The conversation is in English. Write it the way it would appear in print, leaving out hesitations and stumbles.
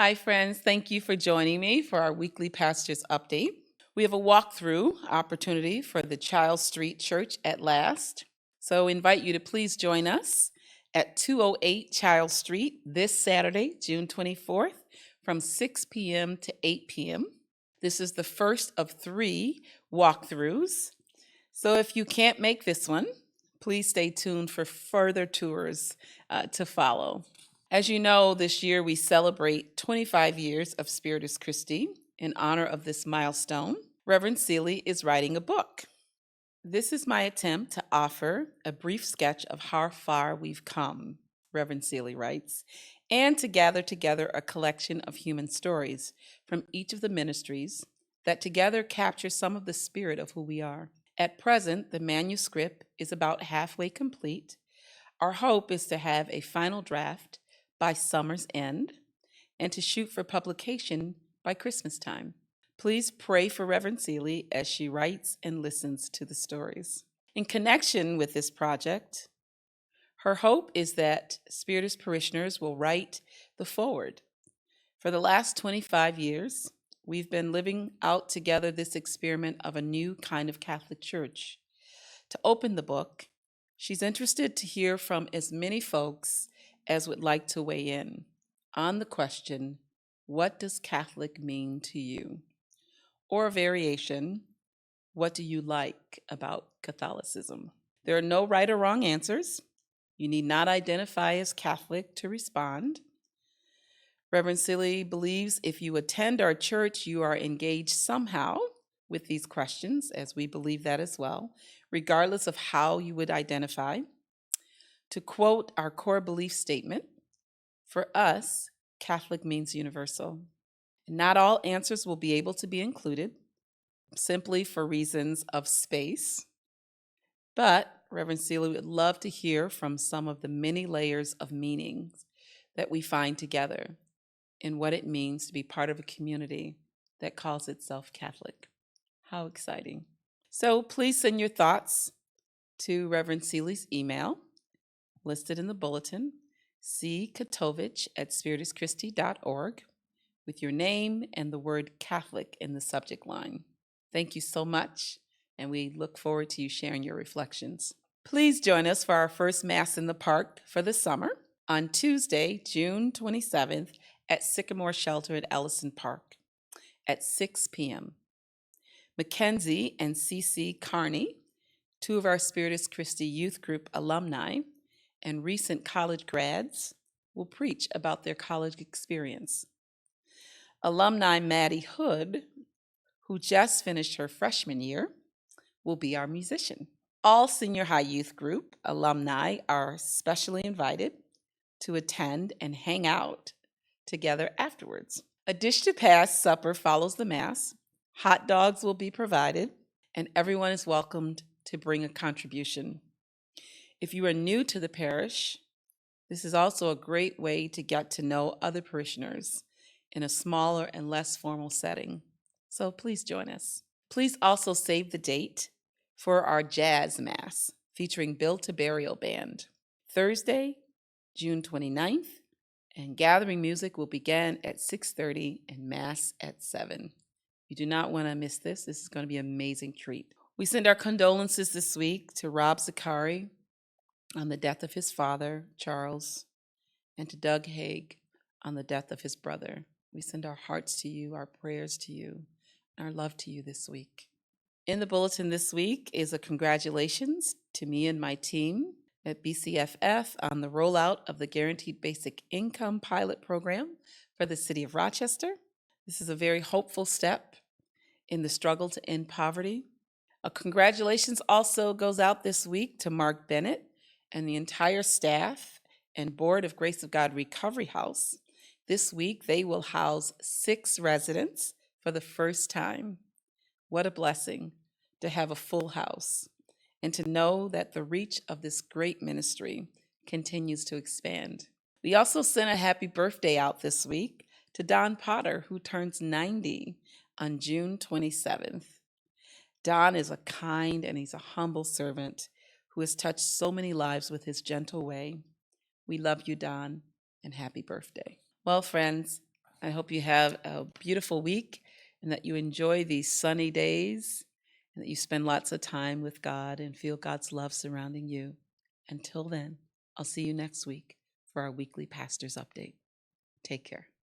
Hi, friends. Thank you for joining me for our weekly Pastors Update. We have a walkthrough opportunity for the Child Street Church at last. So, I invite you to please join us at 208 Child Street this Saturday, June 24th, from 6 p.m. to 8 p.m. This is the first of 3 walkthroughs. So, if you can't make this one, please stay tuned for further tours to follow. As you know, this year we celebrate 25 years of Spiritus Christi. In honor of this milestone, Reverend Seeley is writing a book. This is my attempt to offer a brief sketch of how far we've come, Reverend Seeley writes, and to gather together a collection of human stories from each of the ministries that together capture some of the spirit of who we are. At present, the manuscript is about halfway complete. Our hope is to have a final draft by summer's end and to shoot for publication by Christmas time. Please pray for Reverend Seeley as she writes and listens to the stories. In connection with this project, her hope is that Spiritus parishioners will write the foreword. For the last 25 years, we've been living out together this experiment of a new kind of Catholic Church. To open the book, she's interested to hear from as many folks as would like to weigh in on the question, what does Catholic mean to you? Or a variation, what do you like about Catholicism? There are no right or wrong answers. You need not identify as Catholic to respond. Reverend Seeley believes if you attend our church, you are engaged somehow with these questions, as we believe that as well, regardless of how you would identify. To quote our core belief statement, for us, Catholic means universal. Not all answers will be able to be included, simply for reasons of space. But Reverend Seeley would love to hear from some of the many layers of meanings that we find together in what it means to be part of a community that calls itself Catholic. How exciting. So please send your thoughts to Reverend Seeley's email, listed in the bulletin, ckatovich@spirituschristi.org, with your name and the word Catholic in the subject line. Thank you so much, and we look forward to you sharing your reflections. Please join us for our first Mass in the Park for the summer on Tuesday, June 27th at Sycamore Shelter at Ellison Park at 6 p.m. Mackenzie and Cece Carney, 2 of our Spiritus Christi Youth Group alumni and recent college grads, will preach about their college experience. Alumni Maddie Hood, who just finished her freshman year, will be our musician. All senior high youth group alumni are specially invited to attend and hang out together afterwards. A dish to pass supper follows the Mass. Hot dogs will be provided, and everyone is welcomed to bring a contribution. If you are new to the parish, this is also a great way to get to know other parishioners in a smaller and less formal setting. So please join us. Please also save the date for our Jazz Mass featuring Build to Burial Band, Thursday, June 29th, and gathering music will begin at 6:30 and Mass at 7. You do not want to miss this. This is going to be an amazing treat. We send our condolences this week to Rob Zakari on the death of his father, Charles, and to Doug Haig on the death of his brother. We send our hearts to you, our prayers to you, and our love to you this week. In the bulletin this week is a congratulations to me and my team at BCFF on the rollout of the Guaranteed Basic Income pilot program for the city of Rochester. This is a very hopeful step in the struggle to end poverty. A congratulations also goes out this week to Mark Bennett and the entire staff and board of Grace of God Recovery House. This week, they will house 6 residents for the first time. What a blessing to have a full house and to know that the reach of this great ministry continues to expand. We also sent a happy birthday out this week to Don Potter, who turns 90 on June 27th. Don is a kind and he's a humble servant who has touched so many lives with his gentle way. We love you, Don, and happy birthday. Well, friends, I hope you have a beautiful week and that you enjoy these sunny days and that you spend lots of time with God and feel God's love surrounding you. Until then, I'll see you next week for our weekly Pastor's Update. Take care.